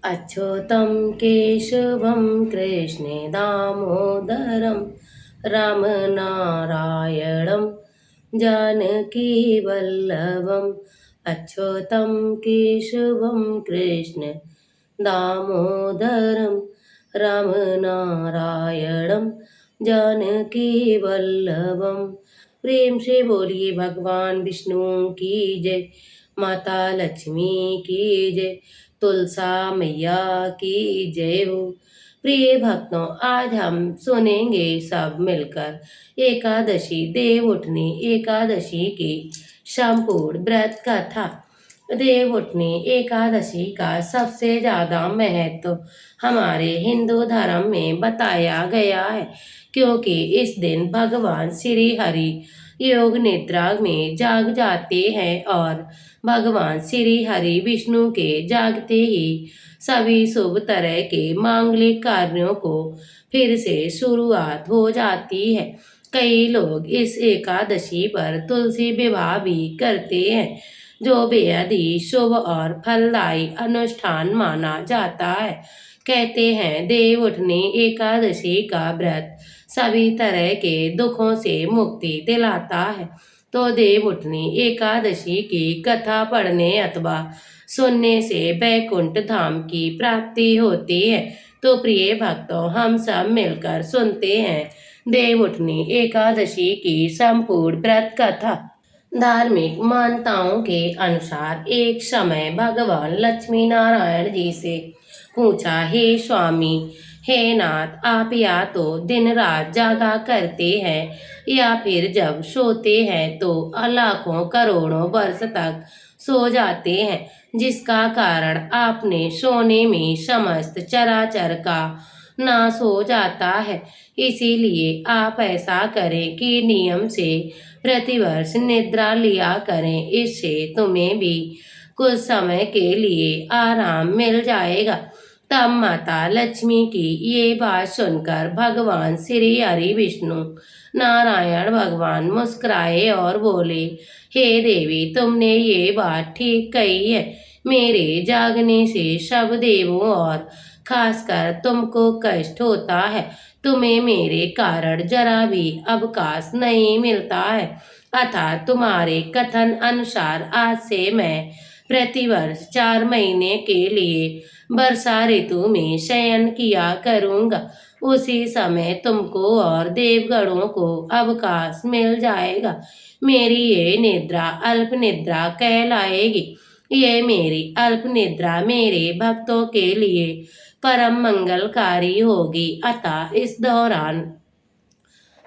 अच्युतं केशवं कृष्णे दामोदरं रामनारायणं जानकीवल्लभम् अच्युतं केशवं कृष्ण दामोदरं रामनारायणं जानकीवल्लभम। प्रेम से बोलिए भगवान विष्णु की जय, माता लक्ष्मी की जय, तुलसा मैया की जय हो। प्रिय भक्तों, आज हम सुनेंगे सब मिलकर एकादशी देव उठनी एकादशी की संपूर्ण व्रत कथा। देव उठनी एकादशी का सबसे ज्यादा महत्व हमारे हिंदू धर्म में बताया गया है, क्योंकि इस दिन भगवान श्री हरि योग निद्रा में जाग जाते हैं और भगवान श्री हरि विष्णु के जागते ही सभी शुभ तरह के मांगलिक कार्यों को फिर से शुरुआत हो जाती है। कई लोग इस एकादशी पर तुलसी विवाह भी करते हैं, जो बेहद ही शुभ और फलदायी अनुष्ठान माना जाता है। कहते हैं देव उठनी एकादशी का व्रत सभी तरह के दुखों से मुक्ति दिलाता है। तो देव उठनी एकादशी की कथा पढ़ने अथवा सुनने से बैकुंठ धाम की प्राप्ति होती है। तो प्रिय भक्तों, हम सब मिलकर सुनते हैं देव उठनी एकादशी की संपूर्ण व्रत कथा। धार्मिक मान्यताओं के अनुसार एक समय भगवान लक्ष्मी नारायण जी से पूछा, हे स्वामी, हे नाथ, आप या तो दिन रात जागा करते हैं या फिर जब सोते हैं तो लाखों करोड़ों वर्ष तक सो जाते हैं, जिसका कारण आपने सोने में समस्त चराचर का नाश हो जाता है। इसीलिए आप ऐसा करें कि नियम से प्रतिवर्ष निद्रा लिया करें, इससे तुम्हें भी कुछ समय के लिए आराम मिल जाएगा। तब माता लक्ष्मी की ये बात सुनकर भगवान श्री हरि विष्णु नारायण भगवान मुस्कुराए और बोले, हे देवी, तुमने ये बात ठीक कही है। मेरे जागने से सब देवों और खासकर तुमको कष्ट होता है। तुम्हें मेरे कारण जरा भी अवकाश नहीं मिलता है, अतः तुम्हारे कथन अनुसार आज से मैं प्रतिवर्ष 4 महीने के लिए वर्षा ऋतु में शयन किया करूंगा। उसी समय तुमको और देवगणों को अवकाश मिल जाएगा। मेरी ये निद्रा अल्प निद्रा कहलाएगी। ये मेरी अल्प निद्रा मेरे भक्तों के लिए परम मंगलकारी होगी। अतः इस दौरान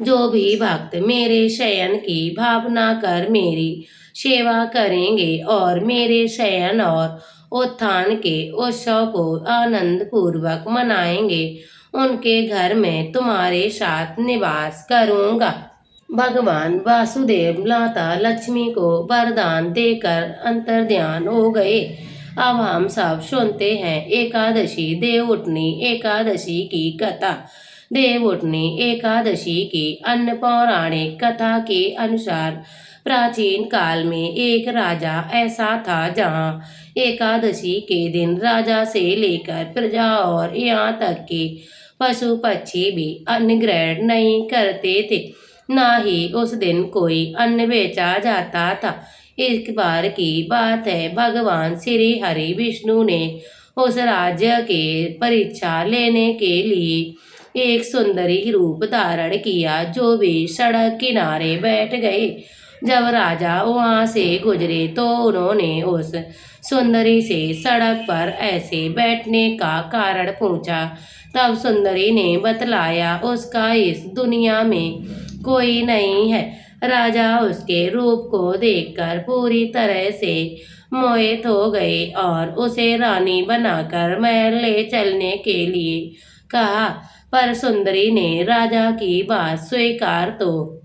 जो भी भक्त मेरे शयन की भावना कर मेरी सेवा करेंगे और मेरे शयन और उत्थान के उत्सव को आनंद पूर्वक मनाएंगे, उनके घर में तुम्हारे साथ निवास करूंगा। भगवान वासुदेव माता लक्ष्मी को वरदान देकर अंतर्ध्यान हो गए। अब हम सब सुनते हैं एकादशी देव उठनी एकादशी की कथा। देव उठनी एकादशी की अन्य पौराणिक कथा के अनुसार प्राचीन काल में एक राजा ऐसा था, जहाँ एकादशी के दिन राजा से लेकर प्रजा और यहाँ तक कि पशु पक्षी भी अन्न ग्रहण नहीं करते थे, ना ही उस दिन कोई अन्न बेचा जाता था। एक बार की बात है, भगवान श्री हरि विष्णु ने उस राज्य के परीक्षा लेने के लिए एक सुंदरी रूप धारण किया, जो भी सड़क किनारे बैठ गए। जब राजा वहां से गुजरे तो उन्होंने उस सुंदरी से सड़क पर ऐसे बैठने का कारण पूछा। तब सुंदरी ने बतलाया, उसका इस दुनिया में कोई नहीं है। राजा उसके रूप को देखकर पूरी तरह से मोहित हो गए और उसे रानी बनाकर महल ले चलने के लिए कहा। पर सुंदरी ने राजा की बात स्वीकार तो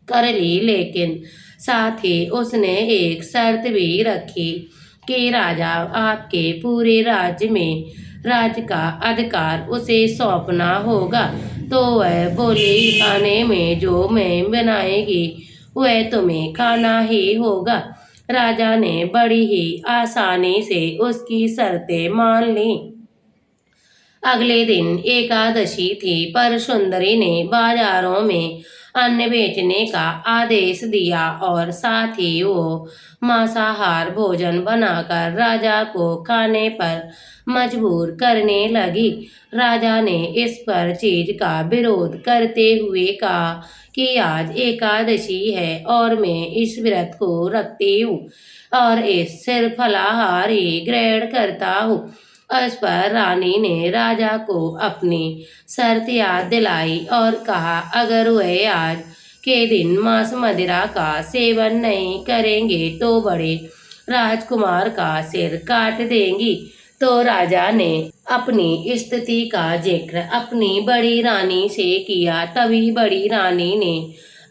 कर ली, लेकिन साथ ही उसने एक शर्त भी रखी कि राजा आपके पूरे राज्य में राज्य का अधिकार उसे सौंपना होगा। तो वह बोली, खाने में जो मैं बनाएगी वह तुम्हें खाना ही होगा। राजा ने बड़ी ही आसानी से उसकी शर्तें मान ली। अगले दिन एकादशी थी, पर सुंदरी ने बाजारों में अन्न बेचने का आदेश दिया और साथ ही वो मांसाहार भोजन बनाकर राजा को खाने पर मजबूर करने लगी। राजा ने इस पर चीज का विरोध करते हुए कहा कि आज एकादशी है और मैं इस व्रत को रखती हूँ और इस सिर्फ फलाहार ही ग्रहण करता हूँ। इस पर रानी ने राजा को अपनी शर्त याद दिलाई और कहा, अगर वह आज के दिन मांस मदिरा का सेवन नहीं करेंगे तो बड़े राजकुमार का सिर काट देंगी। तो राजा ने अपनी स्थिति का जिक्र अपनी बड़ी रानी से किया। तभी बड़ी रानी ने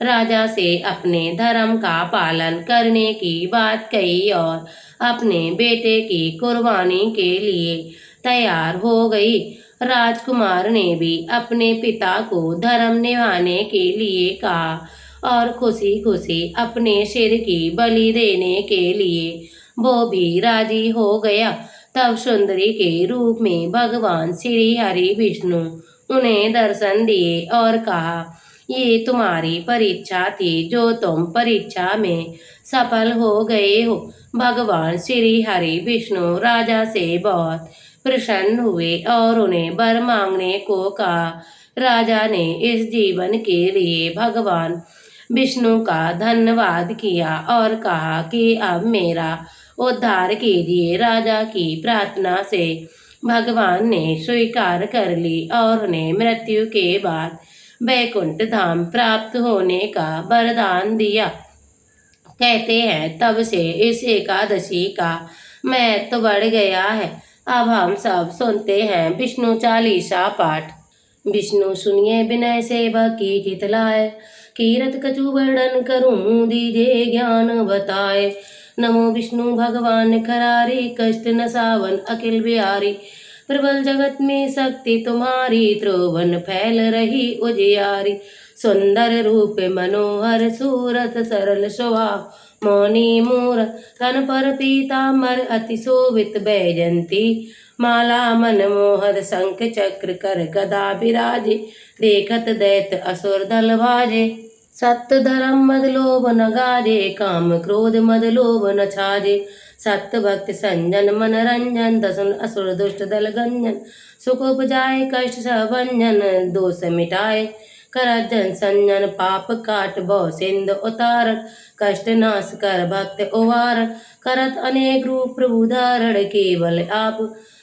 राजा से अपने धर्म का पालन करने की बात कही और अपने बेटे की कुर्बानी के लिए तैयार हो गई। राजकुमार ने भी अपने पिता को धर्म निभाने के लिए कहा और खुशी खुशी अपने सिर की बलि देने के लिए वो भी राजी हो गया। तब सुंदरी के रूप में भगवान श्री हरि विष्णु उन्हें दर्शन दिए और कहा, ये तुम्हारी परीक्षा थी, जो तुम परीक्षा में सफल हो गए हो। भगवान श्री हरि विष्णु राजा से बहुत प्रसन्न हुए और उन्हें वर मांगने को कहा। राजा ने इस जीवन के लिए भगवान विष्णु का धन्यवाद किया और कहा कि अब मेरा उद्धार कीजिए। राजा की प्रार्थना से भगवान ने स्वीकार कर ली और उन्हें मृत्यु के बाद वैकुंठ धाम प्राप्त होने का वरदान दिया। कहते हैं तब से इस एकादशी का महत्व बढ़ गया है। अब हम सब सुनते हैं विष्णु चालीसा पाठ। विष्णु सुनिए विनय सेवक की चित लाए, कीरत कछु वर्णन करूं दीजे ज्ञान बताए। नमो विष्णु भगवान करारी, कष्ट न सावन अखिल बिहारी। प्रबल जगत में शक्ति तुम्हारी, त्रिभुवन फैल रही उजियारी। सुंदर रूप मनोहर सूरत, सरल स्वभाव मौनी मूर। तन पर पीताम्बर अति शोभित बैजंती, माला मनमोहर शंख चक्र कर गदा विराजे। देखत दैत असुर दल भाजे, सत्य धर्म मद लोभ न गाजे। काम क्रोध मद लोभ न छाजे, सत्य भक्ति संजन मन रंजन। दसन असुर दुष्ट दल गंजन, सुख उपजाए कष्ट सबंजन। दोष मिटाए करत जन संजन, पाप काट भव सिंधु उतारण। कष्ट नाश कर भक्त उवारण, करत अनेक रूप प्रभु धारण। केवल आप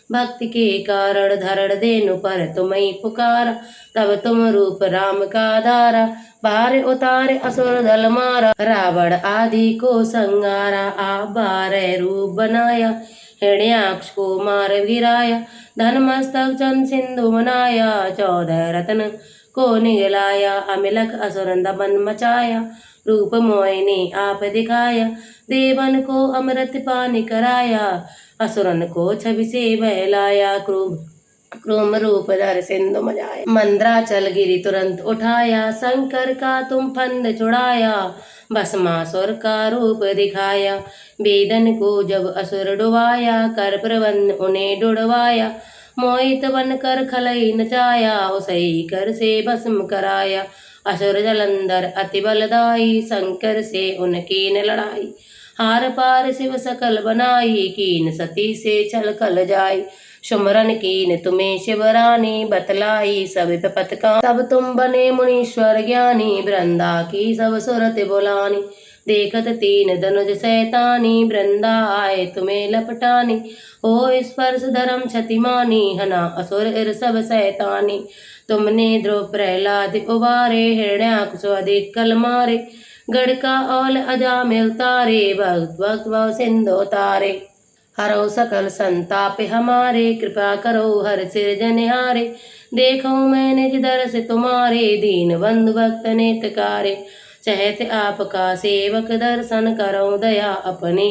भक्ति के कारण, धरण देनु पर तुम्हें पुकारा। तब तुम रूप राम का धारा, बार उतारे असुर दल मारा। रावण आदि को संगारा, आप 12 रूप बनाया। हिरण्याक्ष को मार गिराया, धन मस्तक जन सिंधु बनाया। 14 रत्न को निगलाया, अमिलक असुर दमन मचाया। रूप मोहिनी आप दिखाया, देवन को अमृत पान कराया। असुरन को छवि से बहलाया, क्रोम रूप धर सिंधु मजाया। मंद्राचल गिरि तुरंत उठाया, शंकर का तुम फंद छुड़ाया। भस्मासुर का रूप दिखाया, वेदन को जब असुर डुबाया। कर प्रबंध उन्हें डुड़वाया, मोहित बन कर खलई नचाया। उसई कर से भस्म कराया, असुर जलंधर अति बलदाई। शंकर से उनकी न लड़ाई, हार पार शिव सकल बनाई। कीन सती से छल कल जाई, सुमरन कीन तुम्हें शिवरानी। बतलाई सब विपत का, तब तुम बने मुनीश्वर ज्ञानी। वृंदा की सब सुरत बुलानी, देखत 3 धनुज सैतानी। वृंदा आए तुम्हें लपटानी, हो स्पर्श धर्म क्षतिमानी। हना असुर इर सब सैतानी, तुमने ध्रुव प्रहलाद उबारे। हिरण्याक्ष अधिक कल मारे, गढ़ का औल अजामिल तारे। भक्त भक्त भव सिंधु तारे, हरो सकल संताप हमारे। कृपा करो हर सिरजनहारे, देखो मैं निज दर्श तुम्हारे। दीन बंधु भक्त नेतकारे, चहत आपका सेवक। दर्शन करो दया अपने,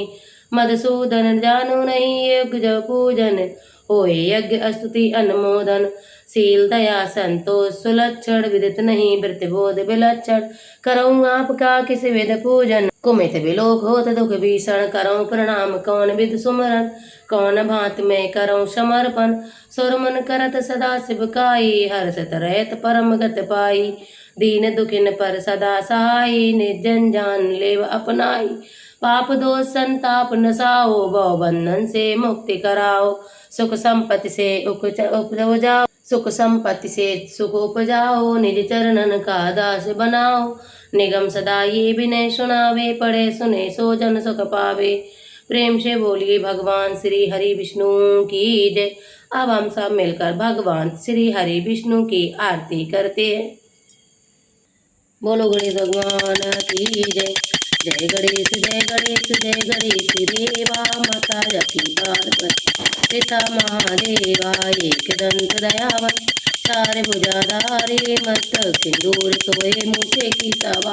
मधुसूदन जानो नहीं योग जो पूजन। होए यज्ञ स्तुति अनुमोदन। शील दया संतोष सुलक्षण, विदित नहीं वृत्ति बोध विलक्षण। करऊँ आपका किस विध पूजन, कुमित विलोक होत दुख भीषण। करऊँ प्रणाम कौन विध सुमरन, कौन भांति में करऊँ समर्पण। सुर मन करत सदा शिव काई, हर्षत रहत परम गत पाई। दीन दुखिन पर सदा सहाई, निर्जन जान लेव अपनाई। पाप दोष संताप नसाओ, भव बंधन से मुक्ति कराओ। सुख संपत्ति से उपजाओ, सुख संपत्ति से सुख उपजाओ। निज चरणन का दास बनाओ, निगम सदा ये विनय सुनावे। पढ़े सुने सो जन सुख पावे। प्रेम से बोलिए भगवान श्री हरि विष्णु की जय। अब हम सब मिलकर भगवान श्री हरि विष्णु की आरती करते हैं। बोलो गणेश भगवान की जय। जय गणेश जय गणेश जय गणेश देवा। माता जकी पार्वती पिता महादेवा, एक दंत दयावन चार भुजाधारे। मस्तक सिंदूर सोए मूछे की सवा,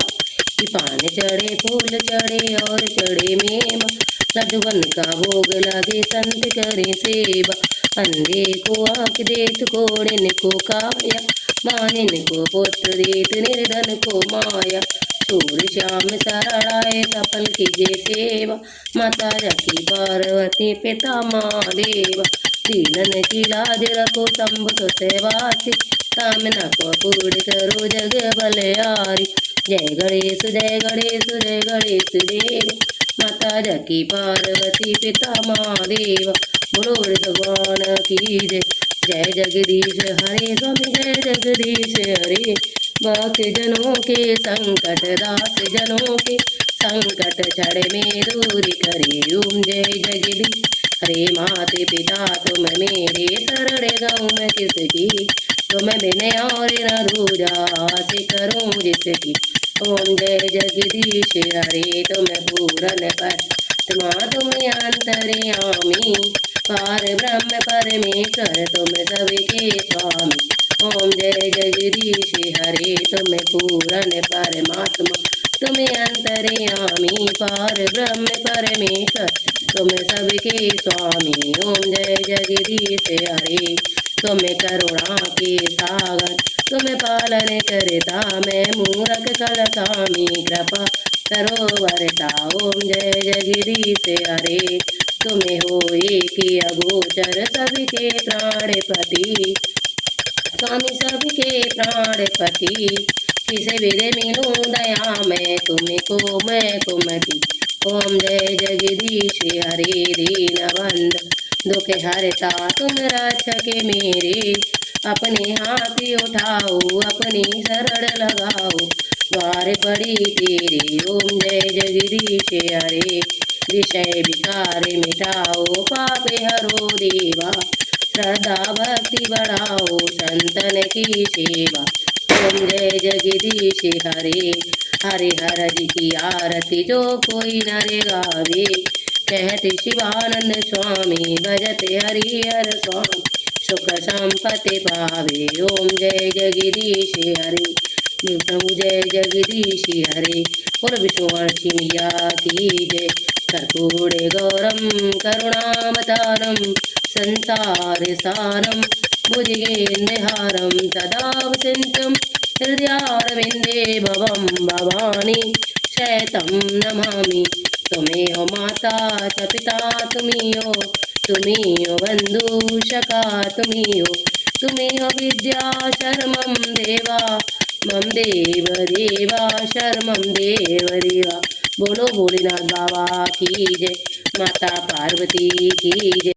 कि पान चढ़े फूल चढ़े और चढ़े मेवा। लड्डूवन का भोग लगे संत करे सेवा। अंधे को आँख देत कोड़िन को काया, मानिन को पुत्र देत निर्धन को माया। सूर श्याम शरणाय सफल कीजे सेवा। माता जकी पार्वती पिता महादेवा, दीनन की लाज रखो शंभु सुतवासी। कामना को पूर्ण करो जग बलिहारी। जय गणेश जय गणेश जय गणेश देव। माता जकी पार्वती पिता महादेव। बोलो भगवान की जय। जय जगदीश हरे स्वामी जय जगदीश हरे। भक्त जनों के संकट दास जनों के संकट छड़ में दूर करे। ओम जय जगदीश हरे। माते पिता तुम मेरे शरण गऊ मैं किसकी, तुम बिन और न दूजा से करूं जिसकी। ओम जय जगदीश हरे। तुम पूरन परमात्मा तुम अंतर्यामी, पार ब्रह्म परमेश्वर तुम सबके स्वामी। ओम जय जगदीश हरे। तुम पूरन परमात्मा तुम अंतर्यामी, पार ब्रह्म परमेश्वर तुम सबके स्वामी। ओम जय जगदीश हरे। तुम करुणा के सागर तुम पालन करता, मैं मूरख कलकामी कृपा करो वरता। ओम जय जगदीश हरे। तुम्हें हो एक अगोचर सबके प्राणपति, स्वामी सबके प्राणपति। किसे विधि मिलूं दया मैं तुमको मैं कुमति। ओम जय जगदीश हरे। दीन बंद दुख हरता तुम रक्षक मेरे, अपने हाथ उठाओ अपनी शरण लगाओ, द्वार पड़ी तेरे। ओम जय जगदीश हरे। विषय विकार मिटाओ पाप हरो देवा, श्रद्धा भक्ति बढ़ाओ संतन की सेवा। ओम जय जगदीश हरे। हरे हर जी की आरती जो कोई नर गावे, कहते शिवानंद स्वामी भजते हरिहर स्वामी, सुख संपत्ति पावे। ओम जय जगदीश हरे। प्रभु जय जगदीश हरे। बोल विष्णुवर्षि मैया की जय। कर्पूरे गौरम करुणावतारम संसार सारम, भुजगेन्द्रहारम सदा वसन्तं हृदयारविन्दे भवं भवानी शयतं नमामि। तुम्हें हो माता च पिता तुम्ही हो बंधु सखा तुम्ही हो विद्या शर्मं देवा मम देव देवा शर्मं देव देवा। बोलो भोलेनाथ बाबा की जय। माता पार्वती की जय।